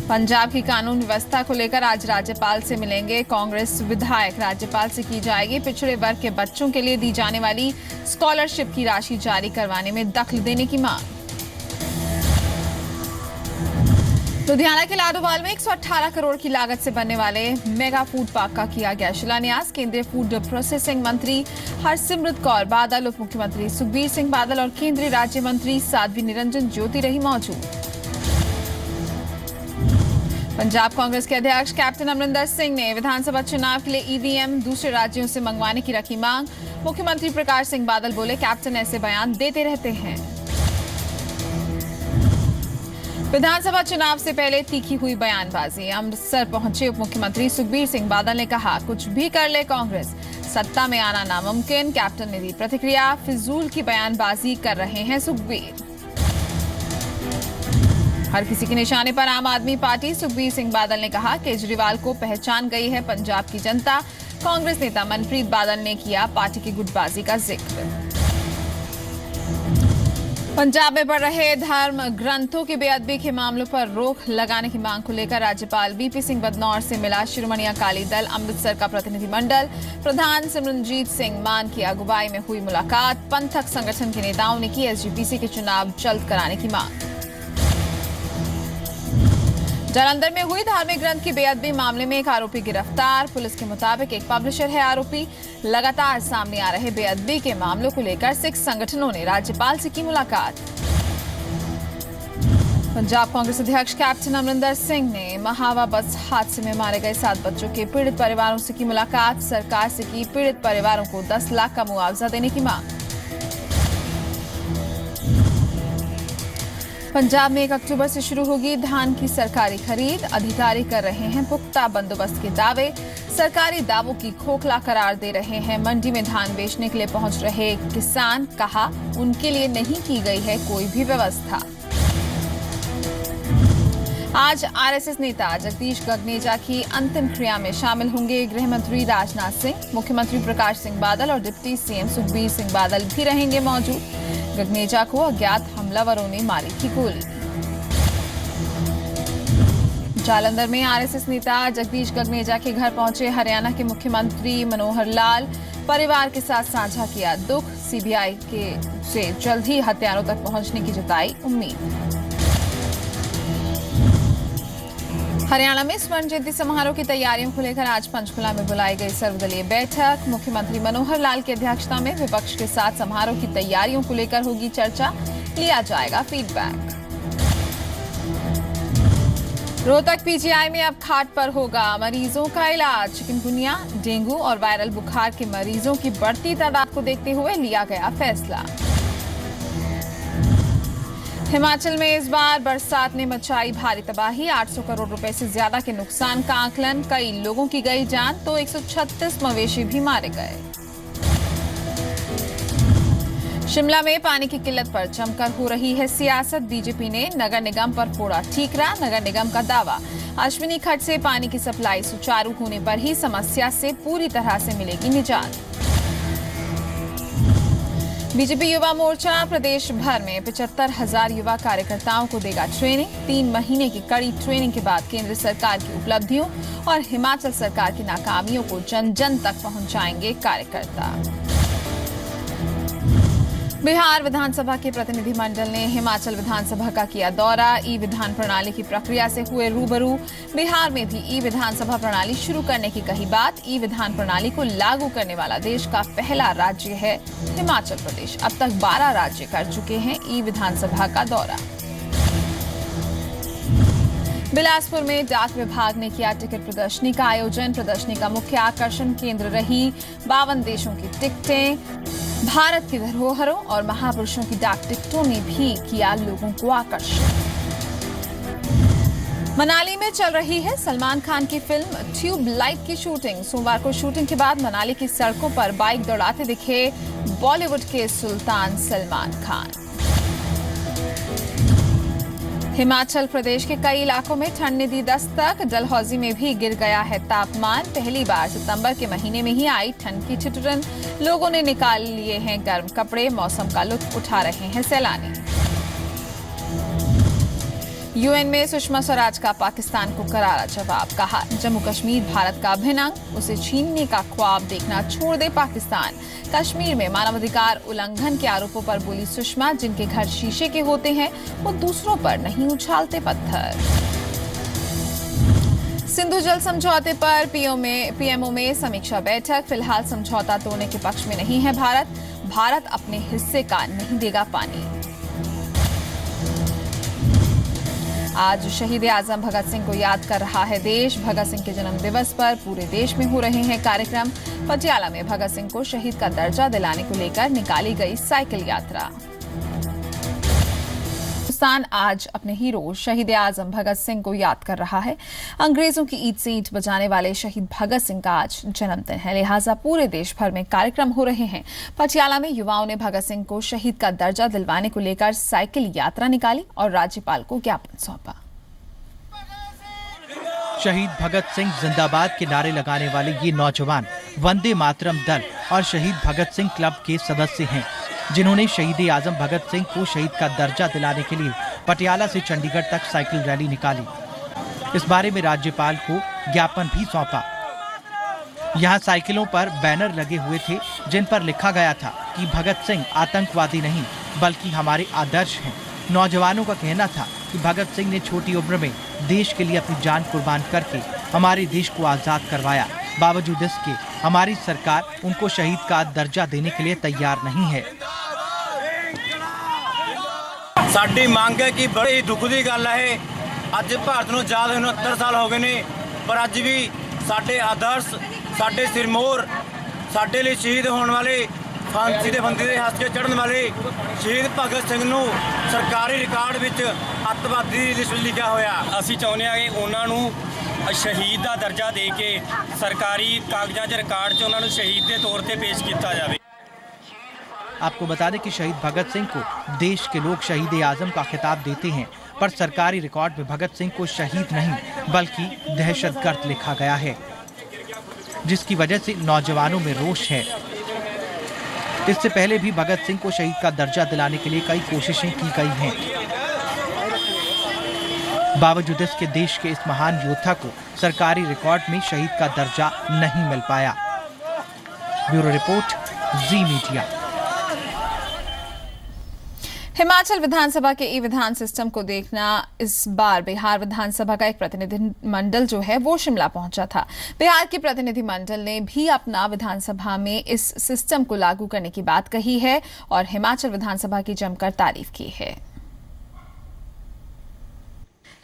पंजाब की कानून व्यवस्था को लेकर आज राज्यपाल से मिलेंगे कांग्रेस विधायक। राज्यपाल से की जाएगी पिछड़े वर्ग के बच्चों के लिए दी जाने वाली स्कॉलरशिप की राशि जारी करवाने में दखल देने की मांग। लुधियाना के लाडोवाल में 118 करोड़ की लागत से बनने वाले मेगा फूड पार्क का किया गया शिलान्यास। केंद्रीय फूड प्रोसेसिंग मंत्री हरसिमरत कौर बादल, उप मुख्यमंत्री सुखबीर सिंह बादल और केंद्रीय राज्य मंत्री साध्वी निरंजन ज्योति रही मौजूद। पंजाब कांग्रेस के अध्यक्ष कैप्टन अमरिंदर सिंह ने विधानसभा चुनाव के लिए ईवीएम दूसरे राज्यों से मंगवाने की रखी मांग। मुख्यमंत्री प्रकाश सिंह बादल बोले, कैप्टन ऐसे बयान देते रहते हैं। विधानसभा चुनाव से पहले तीखी हुई बयानबाजी। अमृतसर पहुंचे उप मुख्यमंत्री सुखबीर सिंह बादल ने कहा, कुछ भी कर ले कांग्रेस, सत्ता में आना नामुमकिन। कैप्टन ने दी प्रतिक्रिया, फिजूल की बयानबाजी कर रहे हैं सुखबीर। हर किसी के निशाने पर आम आदमी पार्टी। सुखबीर सिंह बादल ने कहा केजरीवाल को पहचान गई है पंजाब की जनता। कांग्रेस नेता मनप्रीत बादल ने किया पार्टी की गुटबाजी का जिक्र। पंजाब में बढ़ रहे धर्म ग्रंथों की बेअदबी के मामलों पर रोक लगाने की मांग को लेकर राज्यपाल बीपी सिंह बदनौर से मिला शिरोमणि अकाली दल अमृतसर का प्रतिनिधिमंडल। प्रधान सिमरनजीत सिंह मान की अगुवाई में हुई मुलाकात। पंथक संगठन के नेताओं ने की एसजीपीसी के चुनाव जल्द कराने की मांग। जालंधर में हुई धार्मिक ग्रंथ की बेअदबी मामले में एक आरोपी गिरफ्तार। पुलिस के मुताबिक एक पब्लिशर है आरोपी। लगातार सामने आ रहे बेअदबी के मामलों को लेकर सिख संगठनों ने राज्यपाल से की मुलाकात। पंजाब कांग्रेस अध्यक्ष कैप्टन अमरिंदर सिंह ने महावा बस हादसे में मारे गए 7 बच्चों के पीड़ित परिवारों से की मुलाकात। सरकार से की पीड़ित परिवारों को 10 लाख का मुआवजा देने की मांग। पंजाब में 1 अक्टूबर से शुरू होगी धान की सरकारी खरीद। अधिकारी कर रहे हैं पुख्ता बंदोबस्त के दावे। सरकारी दावों की खोखला करार दे रहे हैं मंडी में धान बेचने के लिए पहुंच रहे किसान। कहा उनके लिए नहीं की गई है कोई भी व्यवस्था। आज आरएसएस नेता जगदीश गगनेजा की अंतिम क्रिया में शामिल होंगे गृह मंत्री राजनाथ सिंह, मुख्यमंत्री प्रकाश सिंह बादल और डिप्टी सीएम सुखबीर सिंह बादल भी रहेंगे मौजूद। गगनेजा को अज्ञात हमलावरों ने मारी थी गोली। जालंधर में आरएसएस नेता जगदीश गगनेजा के घर पहुंचे हरियाणा के मुख्यमंत्री मनोहर लाल। परिवार के साथ साझा किया दुख। सीबीआई से जल्द ही हत्यारों तक पहुंचने की जताई उम्मीद। हरियाणा में स्वर्ण जयंती समारोह की तैयारियों को लेकर आज पंचकुला में बुलाई गई सर्वदलीय बैठक। मुख्यमंत्री मनोहर लाल की अध्यक्षता में विपक्ष के साथ समारोह की तैयारियों को लेकर होगी चर्चा। लिया जाएगा फीडबैक। रोहतक पीजीआई में अब खाट पर होगा मरीजों का इलाज। चिकनगुनिया, डेंगू और वायरल बुखार के मरीजों की बढ़ती तादाद को देखते हुए लिया गया फैसला। हिमाचल में इस बार बरसात ने मचाई भारी तबाही। 800 करोड़ रुपए से ज्यादा के नुकसान का आकलन। कई लोगों की गई जान तो 136 मवेशी भी मारे गए। शिमला में पानी की किल्लत पर जमकर हो रही है सियासत। बीजेपी ने नगर निगम पर फोड़ा ठीकरा। नगर निगम का दावा अश्विनी खड्ड से पानी की सप्लाई सुचारू होने पर ही समस्या से पूरी तरह से मिलेगी निजात। बीजेपी युवा मोर्चा प्रदेश भर में 75,000 युवा कार्यकर्ताओं को देगा ट्रेनिंग। 3 महीने की कड़ी ट्रेनिंग के बाद केंद्र सरकार की उपलब्धियों और हिमाचल सरकार की नाकामियों को जन जन तक पहुंचाएंगे कार्यकर्ता। बिहार विधानसभा के प्रतिनिधिमंडल ने हिमाचल विधानसभा का किया दौरा। ई विधान प्रणाली की प्रक्रिया से हुए रूबरू। बिहार में भी ई विधानसभा प्रणाली शुरू करने की कही बात। ई विधान प्रणाली को लागू करने वाला देश का पहला राज्य है हिमाचल प्रदेश। अब तक 12 राज्य कर चुके हैं ई विधानसभा का दौरा। बिलासपुर में डाक विभाग ने किया टिकट प्रदर्शनी का आयोजन। प्रदर्शनी का मुख्य आकर्षण केंद्र रही 52 देशों की टिकटें। भारत की धरोहरों और महापुरुषों की डाक टिकटों ने भी किया लोगों को आकर्षित। मनाली में चल रही है सलमान खान की फिल्म ट्यूब लाइट की शूटिंग। सोमवार को शूटिंग के बाद मनाली की सड़कों पर बाइक दौड़ाते दिखे बॉलीवुड के सुल्तान सलमान खान। हिमाचल प्रदेश के कई इलाकों में ठंड ने दी दस्तक। डलहौजी में भी गिर गया है तापमान। पहली बार सितंबर के महीने में ही आई ठंड की ठिठुरन। लोगों ने निकाल लिए हैं गर्म कपड़े। मौसम का लुत्फ उठा रहे हैं सैलानी। यूएन में सुषमा स्वराज का पाकिस्तान को करारा जवाब। कहा जम्मू कश्मीर भारत का अभिन्न अंग। उसे छीनने का ख्वाब देखना छोड़ दे पाकिस्तान। कश्मीर में मानवाधिकार उल्लंघन के आरोपों पर बोली सुषमा जिनके घर शीशे के होते हैं वो दूसरों पर नहीं उछालते पत्थर। सिंधु जल समझौते पर पीएमओ में समीक्षा बैठक। फिलहाल समझौता तोड़ने के पक्ष में नहीं है भारत अपने हिस्से का नहीं देगा पानी। आज शहीद आजम भगत सिंह को याद कर रहा है देश। भगत सिंह के जन्म दिवस पर पूरे देश में हो रहे हैं कार्यक्रम। पटियाला में भगत सिंह को शहीद का दर्जा दिलाने को लेकर निकाली गई साइकिल यात्रा। हिंदुस्तान आज अपने हीरो शहीद आजम भगत सिंह को याद कर रहा है। अंग्रेजों की ईट से ईट बजाने वाले शहीद भगत सिंह का आज जन्मदिन है, लिहाजा पूरे देश भर में कार्यक्रम हो रहे हैं। पटियाला में युवाओं ने भगत सिंह को शहीद का दर्जा दिलवाने को लेकर साइकिल यात्रा निकाली और राज्यपाल को ज्ञापन सौंपा। शहीद भगत सिंह जिंदाबाद के नारे लगाने वाले ये नौजवान वंदे मातरम दल और शहीद भगत सिंह क्लब के सदस्य हैं, जिन्होंने शहीद आजम भगत सिंह को शहीद का दर्जा दिलाने के लिए पटियाला से चंडीगढ़ तक साइकिल रैली निकाली। इस बारे में राज्यपाल को ज्ञापन भी सौंपा। यहाँ साइकिलों पर बैनर लगे हुए थे, जिन पर लिखा गया था कि भगत सिंह आतंकवादी नहीं बल्कि हमारे आदर्श हैं। नौजवानों का कहना था कि भगत सिंह ने छोटी उम्र में देश के लिए अपनी जान कुर्बान करके हमारे देश को आजाद करवाया। बावजूद इसके हमारी सरकार उनको शहीद का दर्जा देने के लिए तैयार नहीं है। साडी मांग है कि बड़ी ही दुख की गल है, अज भारत नूं आजाद होए 69 साल हो गए ने, पर अज भी साडे आदर्श, साडे सिरमौर, साडे लिए शहीद होने वाले, फांसी दे फंदे दे हੱਸ के चढ़न वाले शहीद भगत सिंह नूं सरकारी रिकार्ड विच अतवादी दी लिस्ट लिखिया होया। ਅਸੀਂ ਚਾਹੁੰਦੇ ਹਾਂ ਕਿ ਉਹਨਾਂ ਨੂੰ शहीद का दर्जा दे के सरकारी कागजां 'ਚ रिकार्ड 'ਚ ਉਹਨਾਂ ਨੂੰ शहीद के तौर पर पेश किया जाए। आपको बता दें कि शहीद भगत सिंह को देश के लोग शहीद आजम का खिताब देते हैं, पर सरकारी रिकॉर्ड में भगत सिंह को शहीद नहीं बल्कि दहशतगर्द लिखा गया है, जिसकी वजह से नौजवानों में रोष है। इससे पहले भी भगत सिंह को शहीद का दर्जा दिलाने के लिए कई कोशिशें की गई हैं। बावजूद इसके देश के इस महान योद्धा को सरकारी रिकॉर्ड में शहीद का दर्जा नहीं मिल पाया। ब्यूरो रिपोर्ट, जी मीडिया। हिमाचल विधानसभा के ई विधान सिस्टम को देखना इस बार बिहार विधानसभा का एक प्रतिनिधिमंडल जो है वो शिमला पहुंचा था। बिहार के प्रतिनिधिमंडल ने भी अपना विधानसभा में इस सिस्टम को लागू करने की बात कही है और हिमाचल विधानसभा की जमकर तारीफ की है।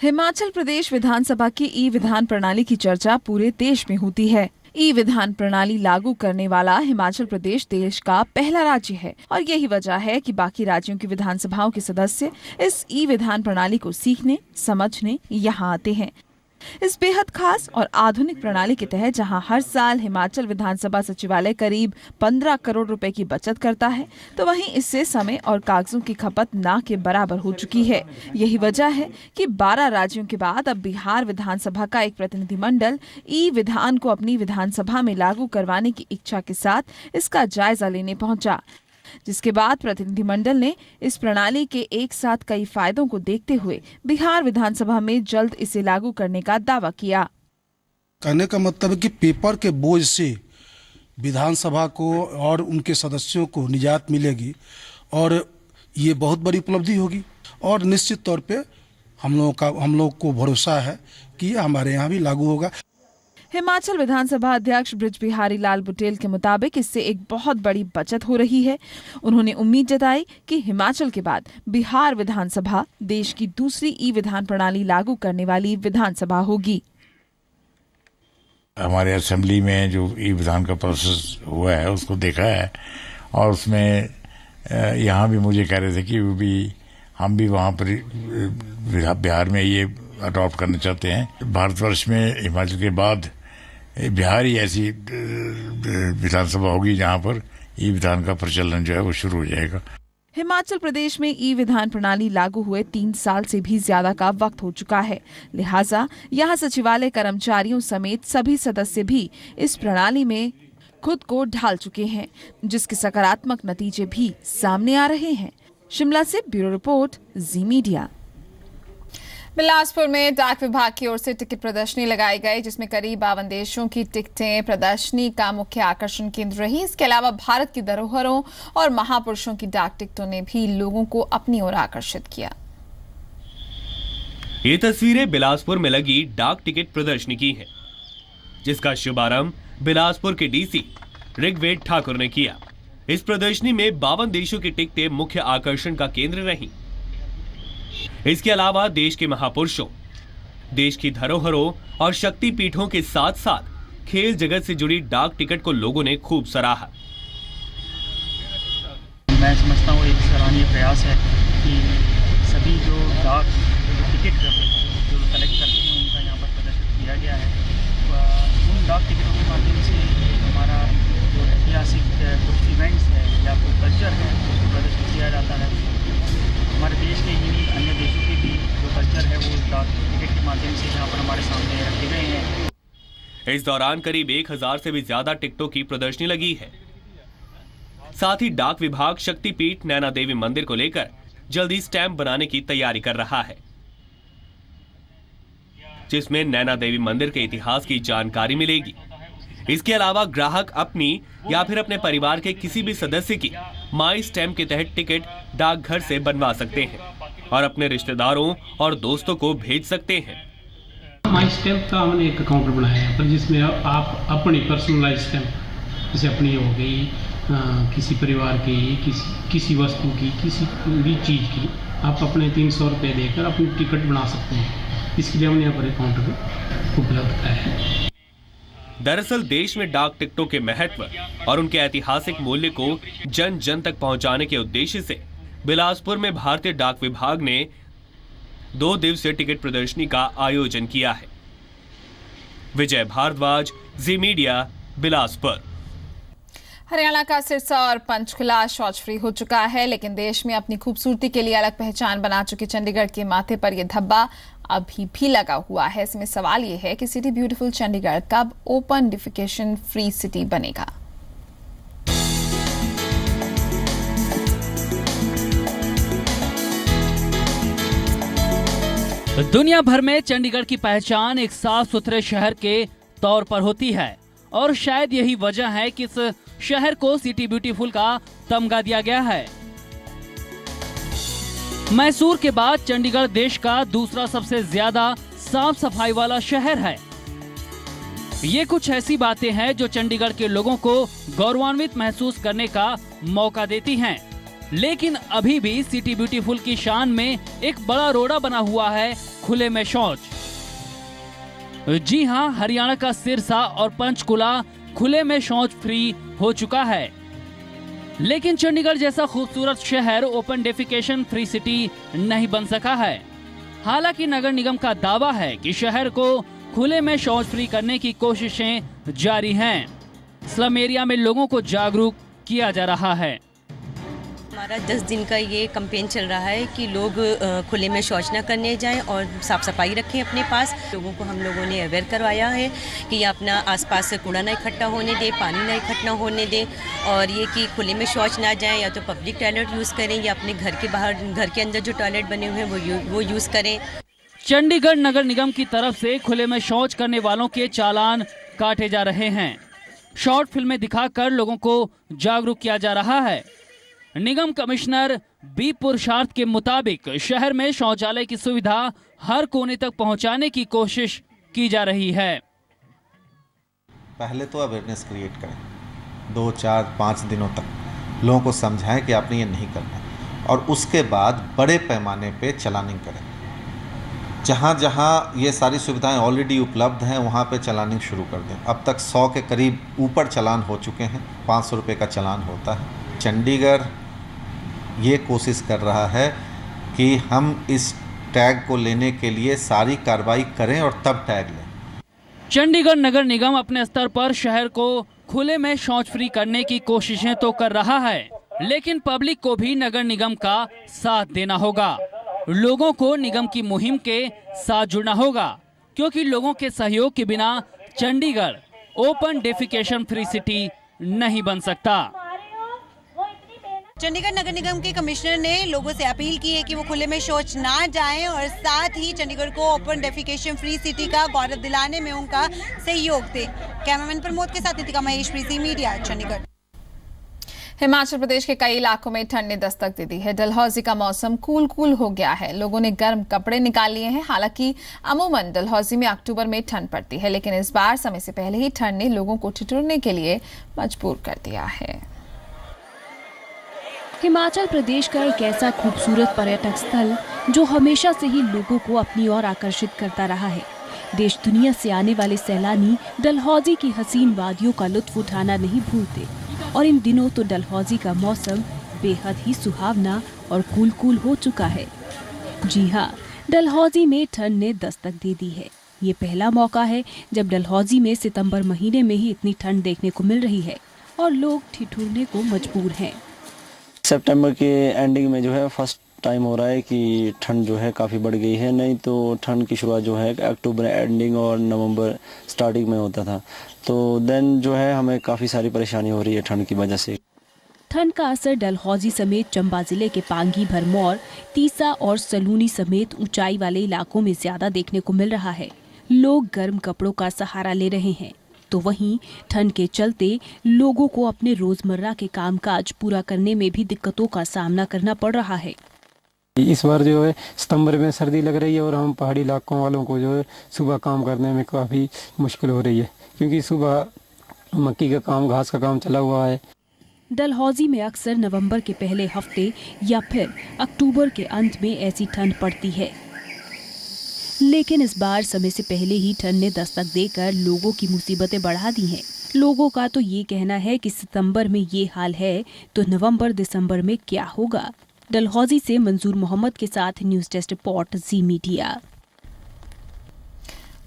हिमाचल प्रदेश विधानसभा की ई विधान प्रणाली की चर्चा पूरे देश में होती है। ई विधान प्रणाली लागू करने वाला हिमाचल प्रदेश देश का पहला राज्य है और यही वजह है कि बाकी राज्यों की विधानसभाओं के सदस्य इस ई विधान प्रणाली को सीखने, समझने यहाँ आते हैं। इस बेहद खास और आधुनिक प्रणाली के तहत जहां हर साल हिमाचल विधानसभा सचिवालय करीब 15 करोड़ रुपए की बचत करता है, तो वहीं इससे समय और कागजों की खपत ना के बराबर हो चुकी है। यही वजह है कि 12 राज्यों के बाद अब बिहार विधानसभा का एक प्रतिनिधिमंडल ई विधान को अपनी विधानसभा में लागू करवाने की इच्छा के साथ इसका जायजा लेने पहुंचा, जिसके बाद प्रतिनिधिमंडल ने इस प्रणाली के एक साथ कई फायदों को देखते हुए बिहार विधानसभा में जल्द इसे लागू करने का दावा किया। कहने का मतलब है कि पेपर के बोझ से विधानसभा को और उनके सदस्यों को निजात मिलेगी और ये बहुत बड़ी उपलब्धि होगी और निश्चित तौर पे हम लोग को भरोसा है कि हमारे यहाँ भी लागू होगा। हिमाचल विधानसभा अध्यक्ष बृज बिहारी लाल बुटेल के मुताबिक इससे एक बहुत बड़ी बचत हो रही है। उन्होंने उम्मीद जताई कि हिमाचल के बाद बिहार विधानसभा देश की दूसरी ई विधान प्रणाली लागू करने वाली विधानसभा होगी। हमारे असेंबली में जो ई विधान का प्रोसेस हुआ है उसको देखा है और उसमें यहाँ भी मुझे कह रहे थे कि हम भी वहाँ पर बिहार में ये अडॉप्ट करना चाहते हैं। भारतवर्ष में हिमाचल के बाद बिहार ही ऐसी विधानसभा होगी जहां पर ई विधान का प्रचलन जो है वो शुरू हो जाएगा। हिमाचल प्रदेश में ई विधान प्रणाली लागू हुए 3 साल से भी ज्यादा का वक्त हो चुका है, लिहाजा यहाँ सचिवालय कर्मचारियों समेत सभी सदस्य भी इस प्रणाली में खुद को ढाल चुके हैं, जिसके सकारात्मक नतीजे भी सामने आ रहे हैं। शिमला से ब्यूरो रिपोर्ट, जी मीडिया। बिलासपुर में डाक विभाग की ओर से टिकट प्रदर्शनी लगाई गई, जिसमें करीब 52 देशों की टिकटें प्रदर्शनी का मुख्य आकर्षण केंद्र रही। इसके अलावा भारत की धरोहरों और महापुरुषों की डाक टिकटों ने भी लोगों को अपनी ओर आकर्षित किया। ये तस्वीरें बिलासपुर में लगी डाक टिकट प्रदर्शनी की है, जिसका शुभारंभ बिलासपुर के डीसी ऋग्वेद ठाकुर ने किया। इस प्रदर्शनी में 52 देशों की टिकटें मुख्य आकर्षण का केंद्र रहीं। इसके अलावा देश के महापुरुषों, देश की धरोहरों और शक्ति पीठों के साथ साथ खेल जगत से जुड़ी डाक टिकट को लोगों ने खूब सराहा। मैं समझता हूँ एक सराहनीय प्रयास है कि सभी जो डाक टिकट जो कलेक्ट करते हैं उनका यहाँ पर प्रदर्शित किया गया है। उन डाक टिकटों के माध्यम से हमारा जो ऐतिहासिक कुछ इवेंट्स है या कोई कल्चर है उसको प्रदर्शित किया जाता है। हमारे देश के ही नहीं अन्य देशों के भी जो कल्चर है वो डाक टिकट के माध्यम से यहाँ पर हमारे सामने रखे गए हैं। इस दौरान करीब 1000 से भी ज्यादा टिकटों की प्रदर्शनी लगी है। साथ ही डाक विभाग शक्तिपीठ नैना देवी मंदिर को लेकर जल्दी स्टैंप बनाने की तैयारी कर रहा है, जिसमें नैना देवी मंदिर के इतिहास की जानकारी मिलेगी। इसके अलावा ग्राहक अपनी या फिर अपने परिवार के किसी भी सदस्य की माई स्टैम्प के तहत टिकट डाकघर से बनवा सकते हैं और अपने रिश्तेदारों और दोस्तों को भेज सकते हैं। माई स्टैम्प का हमने एक काउंटर बनाया है पर जिसमें आप अपनी पर्सनलाइज स्टैम्प जैसे अपनी हो गई, किसी परिवार की, किसी वस्तु की, किसी भी चीज़ की आप अपने 300 रुपये देकर अपनी टिकट बना सकते हैं। इसके लिए हमने यहाँ पर एक काउंटर उपलब्ध कराया है। दरअसल देश में डाक टिकटों के महत्व और उनके ऐतिहासिक मूल्य को जन जन तक पहुंचाने के उद्देश्य से बिलासपुर में भारतीय डाक विभाग ने 2 दिवसीय टिकट प्रदर्शनी का आयोजन किया है। विजय भारद्वाज, जी मीडिया, बिलासपुर। हरियाणा का सिरसा और पंचकुला शौच फ्री हो चुका है, लेकिन देश में अपनी खूबसूरती के लिए अलग पहचान बना चुके चंडीगढ़ के माथे पर यह धब्बा अभी भी लगा हुआ है। इसमें सवाल यह है कि सिटी ब्यूटीफुल चंडीगढ़ कब ओपन डिफिकेशन फ्री सिटी बनेगा। दुनिया भर में चंडीगढ़ की पहचान एक साफ सुथरे शहर के तौर पर होती है और शायद यही वजह है कि इस शहर को सिटी ब्यूटीफुल का तमगा दिया गया है। मैसूर के बाद चंडीगढ़ देश का दूसरा सबसे ज्यादा साफ सफाई वाला शहर है। ये कुछ ऐसी बातें हैं जो चंडीगढ़ के लोगों को गौरवान्वित महसूस करने का मौका देती हैं। लेकिन अभी भी सिटी ब्यूटीफुल की शान में एक बड़ा रोड़ा बना हुआ है खुले में शौच। जी हां, हरियाणा का सिरसा और पंचकुला खुले में शौच फ्री हो चुका है, लेकिन चंडीगढ़ जैसा खूबसूरत शहर ओपन डेफिकेशन फ्री सिटी नहीं बन सका है। हालांकि नगर निगम का दावा है कि शहर को खुले में शौच फ्री करने की कोशिशें जारी हैं। स्लम एरिया में लोगों को जागरूक किया जा रहा है। हमारा 10 दिन का ये कैंपेन चल रहा है कि लोग खुले में शौच न करने जाएं और साफ सफाई रखें अपने पास। लोगों को हम लोगों ने अवेयर करवाया है कि ये अपना आसपास से कूड़ा ना इकट्ठा होने दें, पानी ना इकट्ठा होने दें और ये कि खुले में शौच ना जाएं, या तो पब्लिक टॉयलेट यूज़ करें या अपने घर के बाहर, घर के अंदर जो टॉयलेट बने हुए हैं वो यूज़ करें। चंडीगढ़ नगर निगम की तरफ से खुले में शौच करने वालों के चालान काटे जा रहे हैं। शॉर्ट फिल्में दिखाकर लोगों को जागरूक किया जा रहा है। निगम कमिश्नर बी पुरुषार्थ के मुताबिक शहर में शौचालय की सुविधा हर कोने तक पहुंचाने की कोशिश की जा रही है। पहले तो अवेयरनेस क्रिएट करें, 2, 4, 5 दिनों तक लोगों को समझाएं कि आपने ये नहीं करना, और उसके बाद बड़े पैमाने पे चलानिंग करें। जहाँ जहाँ ये सारी सुविधाएं ऑलरेडी उपलब्ध हैं वहाँ पे चलानिंग शुरू कर दें। अब तक 100 के करीब ऊपर चालान हो चुके हैं, 500 रुपये का चालान होता है। चंडीगढ़ ये कोशिश कर रहा है कि हम इस टैग को लेने के लिए सारी कार्रवाई करें और तब टैग लें। चंडीगढ़ नगर निगम अपने स्तर पर शहर को खुले में शौच फ्री करने की कोशिशें तो कर रहा है, लेकिन पब्लिक को भी नगर निगम का साथ देना होगा। लोगों को निगम की मुहिम के साथ जुड़ना होगा, क्योंकि लोगों के सहयोग के बिना Chandigarh open defecation free city नहीं बन सकता। चंडीगढ़ नगर निगम के कमिश्नर ने लोगों से अपील की है कि वो खुले में शौच ना जाएं और साथ ही चंडीगढ़ को ओपन डेफिकेशन फ्री सिटी का गौरव दिलाने में उनका सहयोग दें। कैमरामैन प्रमोद के साथ नितिका महेश, प्रीति मीडिया, चंडीगढ़। हिमाचल प्रदेश के कई इलाकों में ठंड ने दस्तक दे दी है। डलहौजी का मौसम कूल हो गया है। लोगों ने गर्म कपड़े निकाल लिए हैं। हालांकि अमूमन डलहौजी में अक्टूबर में ठंड पड़ती है, लेकिन इस बार समय से पहले ही ठंड ने लोगों को ठिठुरने के लिए मजबूर कर दिया है। हिमाचल प्रदेश का एक ऐसा खूबसूरत पर्यटक स्थल जो हमेशा से ही लोगों को अपनी ओर आकर्षित करता रहा है। देश दुनिया से आने वाले सैलानी डलहौजी की हसीन वादियों का लुत्फ उठाना नहीं भूलते, और इन दिनों तो डलहौजी का मौसम बेहद ही सुहावना और कूल हो चुका है। जी हाँ, डलहौजी में ठंड ने दस्तक दे दी है। ये पहला मौका है जब डलहौजी में सितंबर महीने में ही इतनी ठंड देखने को मिल रही है और लोग ठिठुरने को मजबूर हैं। सितंबर के एंडिंग में जो है फर्स्ट टाइम हो रहा है कि ठंड जो है काफ़ी बढ़ गई है। नहीं तो ठंड की शुरुआत जो है अक्टूबर एंडिंग और नवंबर स्टार्टिंग में होता था, तो देन जो है हमें काफ़ी सारी परेशानी हो रही है ठंड की वजह से। ठंड का असर डलहौजी समेत चंबा जिले के पांगी, भरमौर, तीसा और सलूनी समेत ऊंचाई वाले इलाकों में ज्यादा देखने को मिल रहा है। लोग गर्म कपड़ों का सहारा ले रहे हैं, तो वहीं ठंड के चलते लोगों को अपने रोजमर्रा के कामकाज पूरा करने में भी दिक्कतों का सामना करना पड़ रहा है। इस बार जो है सितंबर में सर्दी लग रही है और हम पहाड़ी इलाकों वालों को जो है सुबह काम करने में काफ़ी मुश्किल हो रही है, क्योंकि सुबह मक्की का काम, घास का काम चला हुआ है। डलहौजी में अक्सर नवंबर के पहले हफ्ते या फिर अक्टूबर के अंत में ऐसी ठंड पड़ती है, लेकिन इस बार समय से पहले ही ठंड ने दस्तक देकर लोगों की मुसीबतें बढ़ा दी हैं। लोगों का तो ये कहना है कि सितंबर में ये हाल है तो नवंबर दिसंबर में क्या होगा। डलहौजी से मंजूर मोहम्मद के साथ न्यूज डेस्क रिपोर्ट, जी मीडिया।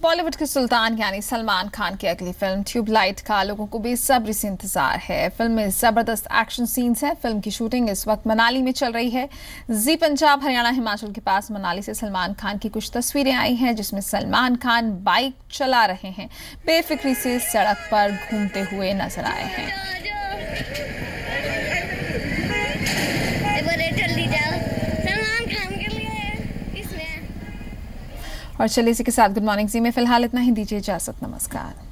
बॉलीवुड के सुल्तान यानी सलमान खान की अगली फिल्म ट्यूबलाइट का लोगों को बेसब्री से इंतजार है। फिल्म में जबरदस्त एक्शन सीन्स हैं। फिल्म की शूटिंग इस वक्त मनाली में चल रही है। जी पंजाब हरियाणा हिमाचल के पास मनाली से सलमान खान की कुछ तस्वीरें आई हैं जिसमें सलमान खान बाइक चला रहे हैं, बेफिक्री से सड़क पर घूमते हुए नजर आए हैं। और चलिए इसी के साथ गुड मॉर्निंग जी में फिलहाल इतना ही। दीजिए इजाजत, नमस्कार।